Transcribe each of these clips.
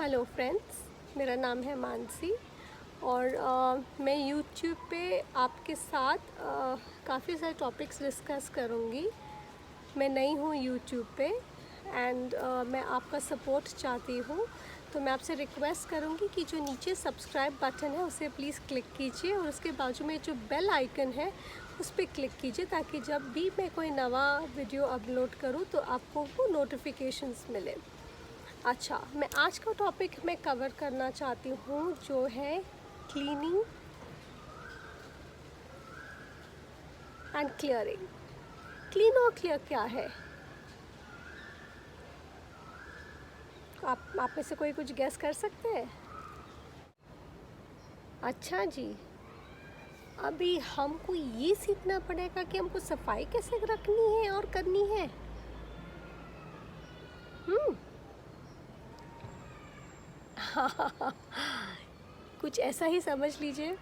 Hello friends, मेरा नाम है मानसी और मैं यूट्यूब पे आपके साथ काफ़ी सारे टॉपिक्स डिस्कस करूँगी। मैं नई हूँ यूट्यूब पे एंड मैं आपका सपोर्ट चाहती हूँ, तो मैं आपसे रिक्वेस्ट करूँगी कि जो नीचे सब्सक्राइब बटन है उसे प्लीज़ क्लिक कीजिए और उसके बाजू में जो बेल आइकन है उस पर क्लिक कीजिए ताकि जब भी मैं कोई नवा वीडियो अपलोड करूँ तो आपको वो नोटिफिकेशंस मिले। अच्छा, मैं आज का टॉपिक मैं कवर करना चाहती हूँ जो है क्लीनिंग एंड क्लियरिंग। क्लीन और क्लियर क्या है? आप में से कोई कुछ गेस कर सकते हैं? अच्छा जी, अभी हमको ये सीखना पड़ेगा कि हमको सफाई कैसे रखनी है और करनी है। कुछ ऐसा ही समझ लीजिए।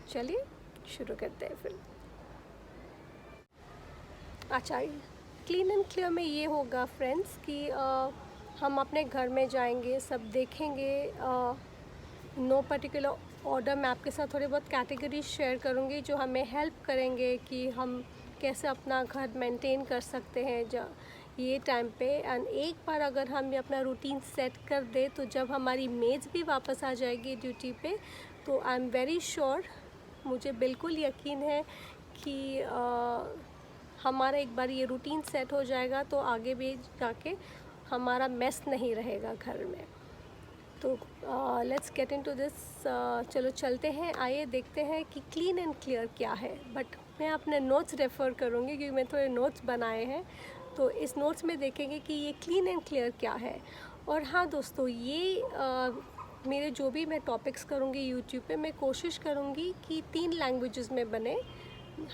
चलिए शुरू करते हैं फिर। अच्छा, क्लीन एंड क्लियर में ये होगा फ्रेंड्स कि हम अपने घर में जाएंगे, सब देखेंगे। नो पर्टिकुलर ऑर्डर, मैं आपके साथ थोड़े बहुत कैटेगरीज शेयर करूँगी जो हमें हेल्प करेंगे कि हम कैसे अपना घर मेंटेन कर सकते हैं ये टाइम पे। एंड एक बार अगर हम ये अपना रूटीन सेट कर दे तो जब हमारी मेड्स भी वापस आ जाएगी ड्यूटी पे तो आई एम वेरी श्योर, मुझे बिल्कुल यकीन है कि हमारा एक बार ये रूटीन सेट हो जाएगा तो आगे भी जाके हमारा मेस नहीं रहेगा घर में। तो लेट्स गेट इनटू दिस। चलो चलते हैं, आइए देखते हैं कि क्लीन एंड क्लियर क्या है। बट मैं अपने नोट्स रेफ़र करूँगी क्योंकि मैं थोड़े नोट्स बनाए हैं, तो इस नोट्स में देखेंगे कि ये क्लीन एंड क्लियर क्या है। और हाँ दोस्तों, ये मेरे जो भी मैं टॉपिक्स करूँगी यूट्यूब पे, मैं कोशिश करूँगी कि 3 लैंग्वेजेस में बने,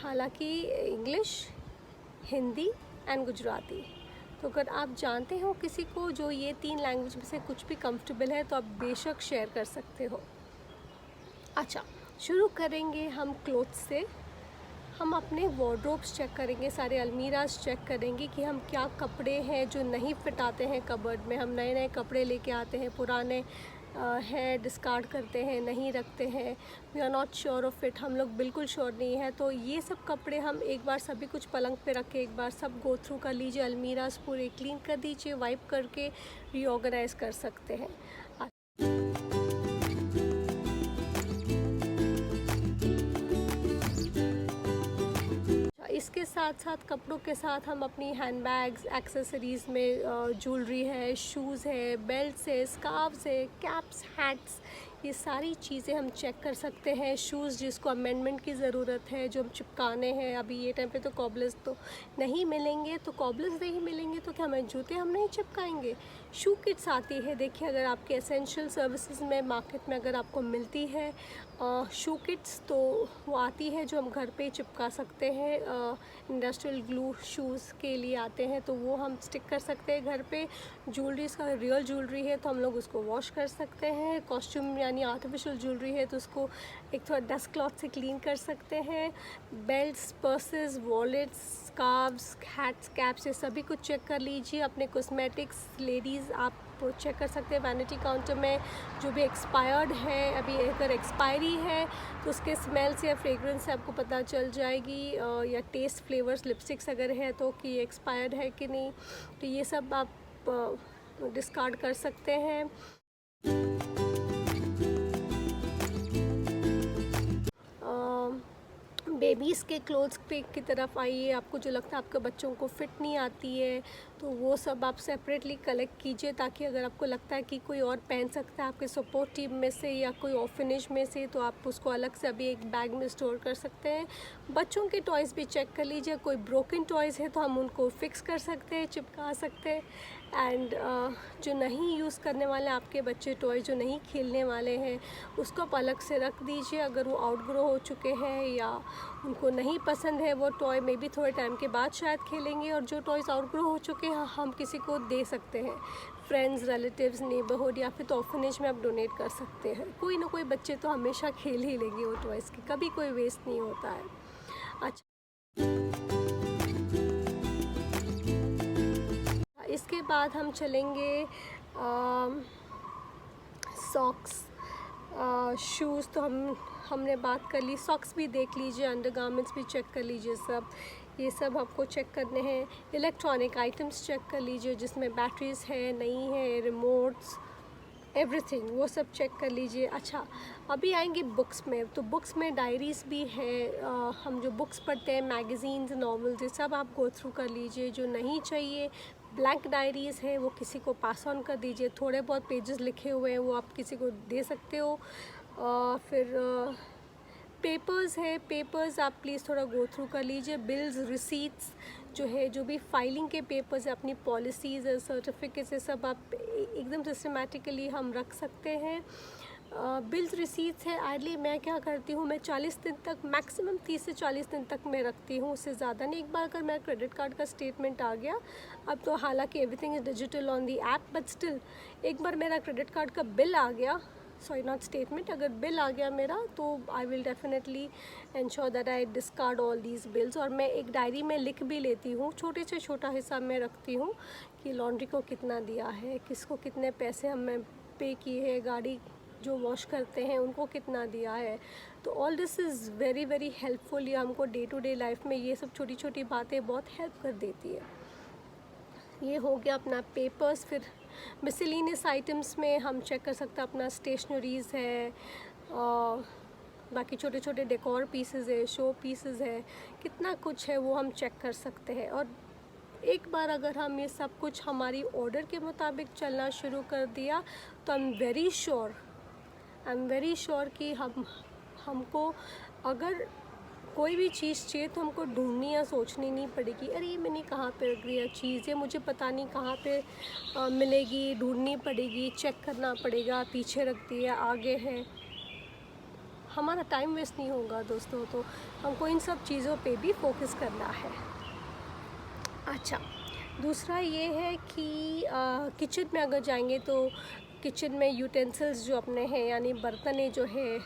हालांकि इंग्लिश, हिंदी एंड गुजराती। तो अगर आप जानते हो किसी को जो ये 3 लैंग्वेज में से कुछ भी कंफर्टेबल है तो आप बेशक शेयर कर सकते हो। अच्छा, शुरू करेंगे हम क्लोथ्स से। हम अपने वार्डरोब्स चेक करेंगे, सारे अलमीराज चेक करेंगे कि हम क्या कपड़े हैं जो नहीं फिट आते हैं कबर्ड में। हम नए नए कपड़े लेके आते हैं, पुराने है डिस्कार्ड करते हैं, नहीं रखते हैं। We are not sure of it, हम लोग बिल्कुल श्योर नहीं है। तो ये सब कपड़े हम एक बार सभी कुछ पलंग पे रख के एक बार सब गो थ्रू कर लीजिए, अलमीराज पूरे क्लीन कर दीजिए, वाइप करके रीऑर्गेनाइज कर सकते हैं। इसके साथ साथ कपड़ों के साथ हम अपनी हैंड बैग्स, एक्सेसरीज़ में ज्वेलरी है, शूज़ है, बेल्ट्स है, स्कार्फ्स है, कैप्स, हैट्स, ये सारी चीज़ें हम चेक कर सकते हैं। शूज़ जिसको अमेंडमेंट की ज़रूरत है, जो हम चिपकाने हैं, अभी ये टाइम पे तो कॉबल्स तो नहीं मिलेंगे, तो कॉबल्स नहीं मिलेंगे तो क्या हमें जूते हम नहीं चिपकाएंगे। शू किट्स आती है, देखिए अगर आपके एसेंशियल सर्विसेज में मार्केट में अगर आपको मिलती है शू किट्स तो वो आती है जो हम घर पे चिपका सकते हैं। इंडस्ट्रियल ग्लू शूज़ के लिए आते हैं तो वो हम स्टिक कर सकते हैं घर पे। ज्वेलरी का रियल ज्वेलरी है तो हम लोग उसको वॉश कर सकते हैं। कॉस्ट्यूम यानी आर्टिफिशियल ज्वेलरी है तो उसको एक थोड़ा डस्ट क्लॉथ से क्लीन कर सकते हैं। Belts, purses, wallets, scarfs, hats, caps, ये सभी कुछ चेक कर लीजिए। अपने कॉस्मेटिक्स लेडीज़ आप चेक कर सकते हैं वैनिटी काउंटर में, जो भी एक्सपायर्ड है, अभी अगर एक्सपायरी है तो उसके स्मेल से या फ्रेगरेंस से आपको पता चल जाएगी, या टेस्ट, फ्लेवर्स, लिपस्टिक्स अगर है तो कि एक्सपायर्ड है कि नहीं, तो ये सब आप डिस्कार्ड कर सकते हैं। बेबीज़ के क्लोथ्स पे की तरफ आइए। आपको जो लगता है आपके बच्चों को फ़िट नहीं आती है तो वो सब आप सेपरेटली कलेक्ट कीजिए, ताकि अगर आपको लगता है कि कोई और पहन सकता है आपके सपोर्ट टीम में से या कोई ऑर्फनेज में से, तो आप उसको अलग से अभी एक बैग में स्टोर कर सकते हैं। बच्चों के टॉयज़ भी चेक कर लीजिए, कोई ब्रोकन टॉयज़ है तो हम उनको फिक्स कर सकते हैं, चिपका सकते हैं। एंड जो नहीं यूज़ करने वाले आपके बच्चे टॉय, जो नहीं खेलने वाले हैं, उसको आप अलग से रख दीजिए। अगर वो आउटग्रो हो चुके हैं या उनको नहीं पसंद है वो टॉय, में भी थोड़े टाइम के बाद शायद खेलेंगे। और जो टॉयज़ आउटग्रो हो चुके हैं हम किसी को दे सकते हैं, फ्रेंड्स, रिलेटिव्स, नेबरहुड, या फिर तो ऑर्फनेज में आप डोनेट कर सकते हैं। कोई ना कोई बच्चे तो हमेशा खेल ही लेंगे वो टॉयज़ की, कभी कोई वेस्ट नहीं होता है। अच्छा, इसके बाद हम चलेंगे सॉक्स, शूज़ तो हमने बात कर ली, सॉक्स भी देख लीजिए, अंडरगारमेंट्स भी चेक कर लीजिए, सब ये सब आपको चेक करने हैं। इलेक्ट्रॉनिक आइटम्स चेक कर लीजिए जिसमें बैटरीज है, नहीं है, रिमोट्स, एवरीथिंग, वो सब चेक कर लीजिए। अच्छा, अभी आएंगे बुक्स में, तो बुक्स में डायरीज़ भी है। हम जो बुक्स पढ़ते हैं, मैगज़ीन्स, नॉवेल्स, ये सब आप गो थ्रू कर लीजिए। जो नहीं चाहिए, ब्लैंक डायरीज़ है, वो किसी को पास ऑन कर दीजिए। थोड़े बहुत पेजेस लिखे हुए हैं वो आप किसी को दे सकते हो। फिर पेपर्स है, पेपर्स आप प्लीज़ थोड़ा गो थ्रू कर लीजिए। बिल्स, रिसीट्स जो है, जो भी फाइलिंग के पेपर्स है, अपनी पॉलिसीज़ है, सर्टिफिकेट्स है, सब आप एकदम सिस्टमेटिकली हम रख सकते हैं। बिल्स, रिसीट्स है, आइडली मैं क्या करती हूँ, मैं 40 दिन तक, मैक्सिमम 30 से 40 दिन तक मैं रखती हूँ, उससे ज़्यादा नहीं। एक बार अगर मेरा क्रेडिट कार्ड का स्टेटमेंट आ गया, अब तो हालांकि everything is digital on the app, but still एक बार मेरा क्रेडिट कार्ड का बिल आ गया, सॉरी नॉट स्टेटमेंट, अगर बिल आ गया मेरा, तो I will definitely ensure that I discard all these bills. और मैं एक डायरी में लिख भी लेती हूँ, छोटे से छोटा हिस्सा मैं रखती हूँ कि लॉन्ड्री को कितना दिया है, किसको कितने पैसे हमने पे किए हैं, गाड़ी जो वॉश करते हैं उनको कितना दिया है। तो all this is very very helpful. ये हमको डे टू डे लाइफ में ये सब छोटी छोटी बातें बहुत हेल्प कर देती है। ये हो गया अपना पेपर्स। फिर मिसलिनियस आइटम्स में हम चेक कर सकते हैं अपना स्टेशनरीज़ है, और बाकी छोटे छोटे डेकोर पीसेस है, शो पीसेस है, कितना कुछ है वो हम चेक कर सकते हैं। और एक बार अगर हम ये सब कुछ हमारी ऑर्डर के मुताबिक चलना शुरू कर दिया, तो आई एम वेरी श्योर कि हमको अगर कोई भी चीज़ चाहिए तो हमको ढूंढनी या सोचनी नहीं पड़ेगी, अरे ये मैंने कहाँ पे रख दिया चीज़, ये मुझे पता नहीं कहाँ पे मिलेगी, ढूंढनी पड़ेगी, चेक करना पड़ेगा, पीछे रख दिया, आगे है। हमारा टाइम वेस्ट नहीं होगा दोस्तों, तो हमको इन सब चीज़ों पे भी फोकस करना है। अच्छा, दूसरा ये है कि किचन में अगर जाएंगे तो किचन में यूटेंसिल्स जो अपने हैं, यानी बर्तन जो है,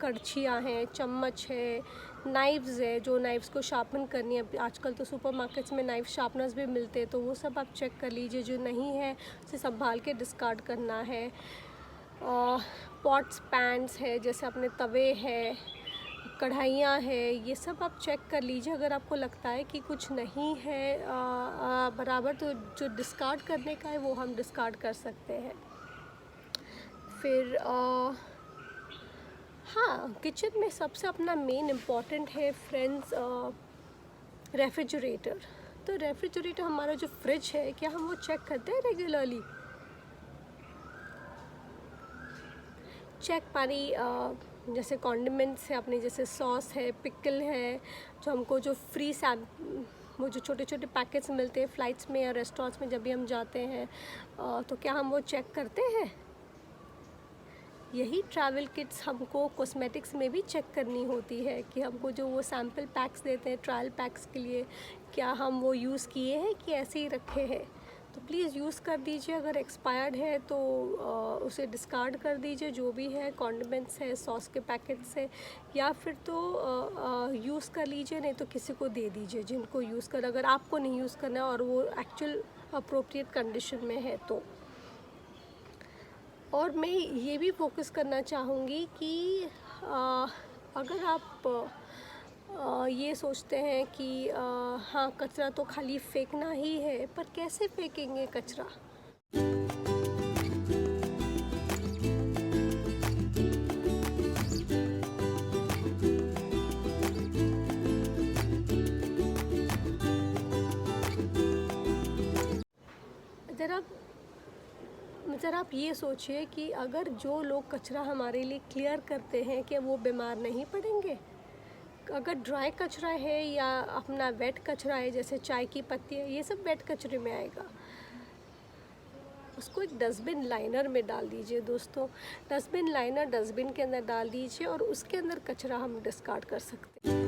कड़छियाँ हैं, चम्मच है, नाइफ्स है, जो नाइफ्स को शार्पन करनी है। आजकल तो सुपरमार्केट्स में नाइफ शार्पनर्स भी मिलते हैं, तो वो सब आप चेक कर लीजिए। जो नहीं है उसे संभाल के डिस्कार्ड करना है। पॉट्स, पैन्स है, जैसे अपने तवे है, कढ़ाइयाँ है, ये सब आप चेक कर लीजिए। अगर आपको लगता है कि कुछ नहीं है बराबर, तो जो डिस्कार्ड करने का है वो हम डिस्कार्ड कर सकते हैं। फिर हाँ, किचन में सबसे अपना मेन इम्पॉर्टेंट है फ्रेंड्स रेफ्रिजरेटर। तो रेफ्रिजरेटर, हमारा जो फ्रिज है, क्या हम वो चेक करते हैं रेगुलरली? चेक पानी जैसे कॉन्डिमेंट्स है अपने, जैसे सॉस है, पिकल है, जो हमको जो फ्री वो जो छोटे छोटे पैकेट्स मिलते हैं फ़्लाइट्स में या रेस्टोरेंट्स में जब भी हम जाते हैं, तो क्या हम वो चेक करते हैं? यही ट्रैवल किट्स हमको कॉस्मेटिक्स में भी चेक करनी होती है कि हमको जो वो सैम्पल पैक्स देते हैं ट्रायल पैक्स के लिए, क्या हम वो यूज़ किए हैं कि ऐसे ही रखे हैं। तो प्लीज़ यूज़ कर दीजिए। अगर एक्सपायर्ड है तो उसे डिस्कार्ड कर दीजिए, जो भी है, कॉन्डिमेंट्स है, सॉस के पैकेट्स है, या फिर तो यूज़ कर लीजिए, नहीं तो किसी को दे दीजिए जिनको यूज़ कर, अगर आपको नहीं यूज़ करना है और वो एक्चुअल अप्रोप्रिएट कंडीशन में है तो। और मैं ये भी फोकस करना चाहूँगी कि अगर आप ये सोचते हैं कि हाँ, कचरा तो खाली फेंकना ही है, पर कैसे फेंकेंगे कचरा? ज़रा आप ये सोचिए कि अगर जो लोग कचरा हमारे लिए क्लियर करते हैं, कि वो बीमार नहीं पड़ेंगे? अगर ड्राई कचरा है या अपना वेट कचरा है, जैसे चाय की पत्ती है, ये सब वेट कचरे में आएगा। उसको एक डस्टबिन लाइनर में डाल दीजिए दोस्तों। डस्टबिन लाइनर डस्टबिन के अंदर डाल दीजिए और उसके अंदर कचरा हम डिस्कार्ड कर सकते हैं।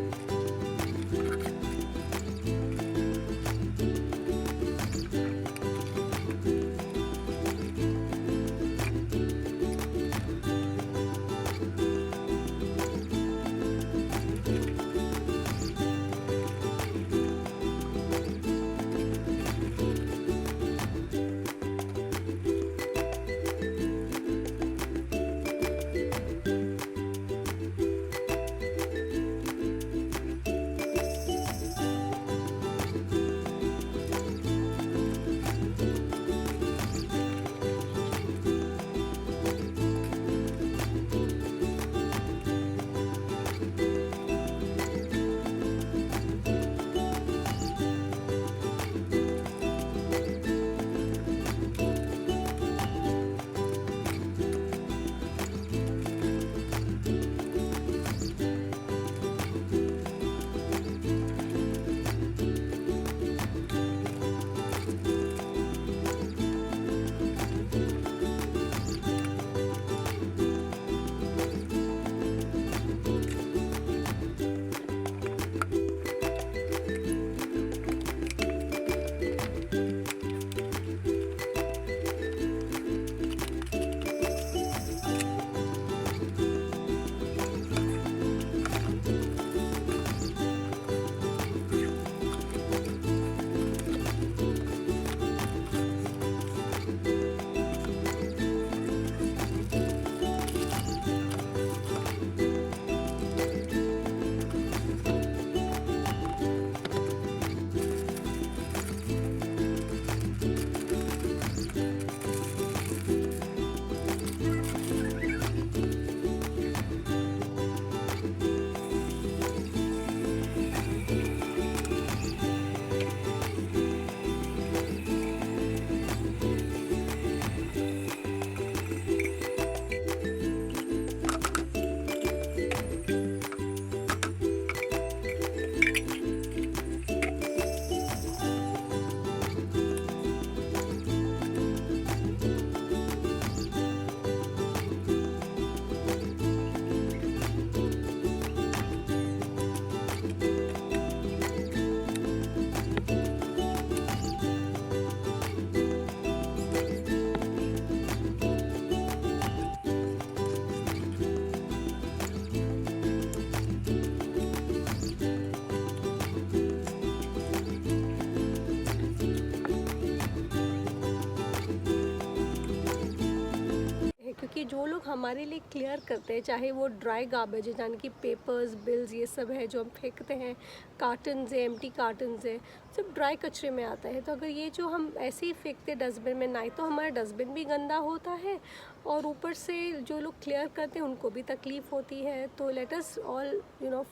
जो लोग हमारे लिए क्लियर करते हैं, चाहे वो ड्राई गार्बेज है यानी कि पेपर्स, बिल्स, ये सब है जो हम फेंकते हैं, कार्टन्स है, एम्प्टी कार्टन्स है, सब ड्राई कचरे में आता है। तो अगर ये जो हम ऐसे ही फेंकते डस्टबिन में, ना ही तो हमारा डस्टबिन भी गंदा होता है और ऊपर से जो लोग क्लियर करते हैं उनको भी तकलीफ़ होती है। तो let us all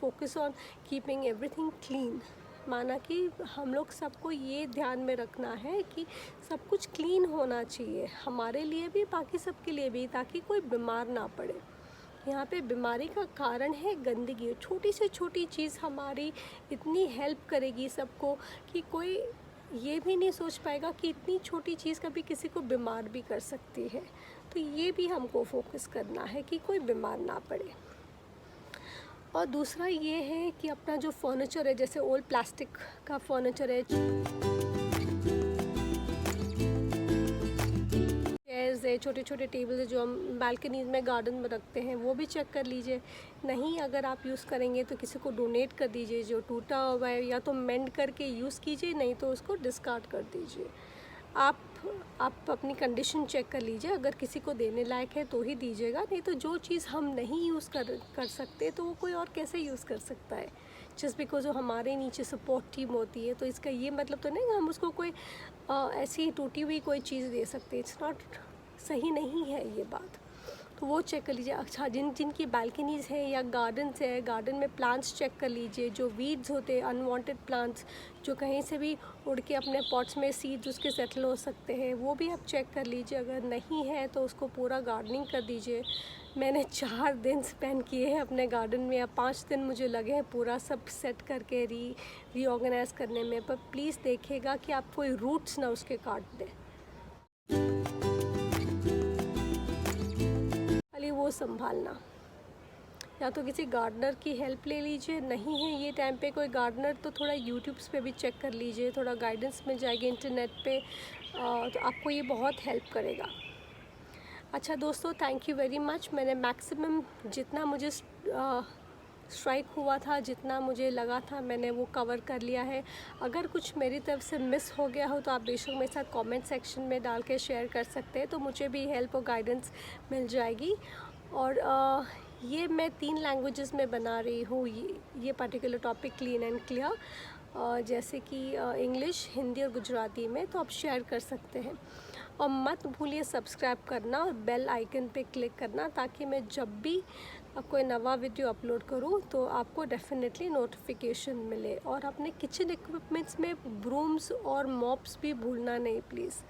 focus on keeping everything clean. माना कि हम लोग सबको ये ध्यान में रखना है कि सब कुछ क्लीन होना चाहिए, हमारे लिए भी, बाकी सबके लिए भी, ताकि कोई बीमार ना पड़े। यहाँ पे बीमारी का कारण है गंदगी। छोटी से छोटी चीज़ हमारी इतनी हेल्प करेगी सबको कि कोई ये भी नहीं सोच पाएगा कि इतनी छोटी चीज़ कभी किसी को बीमार भी कर सकती है। तो ये भी हमको फोकस करना है कि कोई बीमार ना पड़े। और दूसरा ये है कि अपना जो फर्नीचर है, जैसे ओल्ड प्लास्टिक का फर्नीचर है, चेयर्स है, छोटे छोटे टेबल्स है जो हम बालकनीज में, गार्डन में रखते हैं, वो भी चेक कर लीजिए। नहीं अगर आप यूज़ करेंगे तो किसी को डोनेट कर दीजिए। जो टूटा हुआ है या तो मेंड करके यूज़ कीजिए, नहीं तो उसको डिस्कार्ड कर दीजिए। आप अपनी कंडीशन चेक कर लीजिए, अगर किसी को देने लायक है तो ही दीजिएगा, नहीं तो जो चीज़ हम नहीं यूज़ कर सकते तो वो कोई और कैसे यूज़ कर सकता है। जस्ट बिकॉज वो हमारे नीचे सपोर्ट टीम होती है तो इसका ये मतलब तो नहीं कि हम उसको कोई ऐसी टूटी हुई कोई चीज़ दे सकते। इट्स नॉट, सही नहीं है ये बात। तो वो चेक कर लीजिए। अच्छा, जिनकी बालकनीज़ है या गार्डन्स है, गार्डन में प्लांट्स चेक कर लीजिए। जो वीड्स होते हैं, अनवांटेड प्लांट्स जो कहीं से भी उड़ के अपने पॉट्स में सीड्स उसके सेटल हो सकते हैं, वो भी आप चेक कर लीजिए। अगर नहीं है तो उसको पूरा गार्डनिंग कर दीजिए। मैंने 4 दिन स्पेंड किए हैं अपने गार्डन में, या 5 दिन मुझे लगे हैं पूरा सब सेट करके रीऑर्गेनाइज़ करने में। पर प्लीज़ देखिएगा कि आप कोई रूट्स ना उसके काट दें, वो संभालना। या तो किसी गार्डनर की हेल्प ले लीजिए, नहीं है ये टाइम पे कोई गार्डनर तो थोड़ा यूट्यूब्स पे भी चेक कर लीजिए, थोड़ा गाइडेंस मिल जाएगी इंटरनेट पे, तो आपको ये बहुत हेल्प करेगा। अच्छा दोस्तों, थैंक यू वेरी मच। मैंने मैक्सिमम जितना मुझे स्ट्राइक हुआ था, जितना मुझे लगा था, मैंने वो कवर कर लिया है। अगर कुछ मेरी तरफ से मिस हो गया हो तो आप बेशक मेरे साथ कमेंट सेक्शन में डाल के शेयर कर सकते हैं, तो मुझे भी हेल्प और गाइडेंस मिल जाएगी। और ये मैं 3 लैंग्वेजेस में बना रही हूँ ये particular topic, clean and clear, जैसे कि इंग्लिश, हिंदी और गुजराती में, तो आप शेयर कर सकते हैं। और मत भूलिए सब्सक्राइब करना और बेल आइकन पे क्लिक करना, ताकि मैं जब भी कोई नवा वीडियो अपलोड करूँ तो आपको डेफिनेटली नोटिफिकेशन मिले। और अपने किचन इक्विपमेंट्स में ब्रूम्स और मॉप्स भी भूलना नहीं प्लीज़।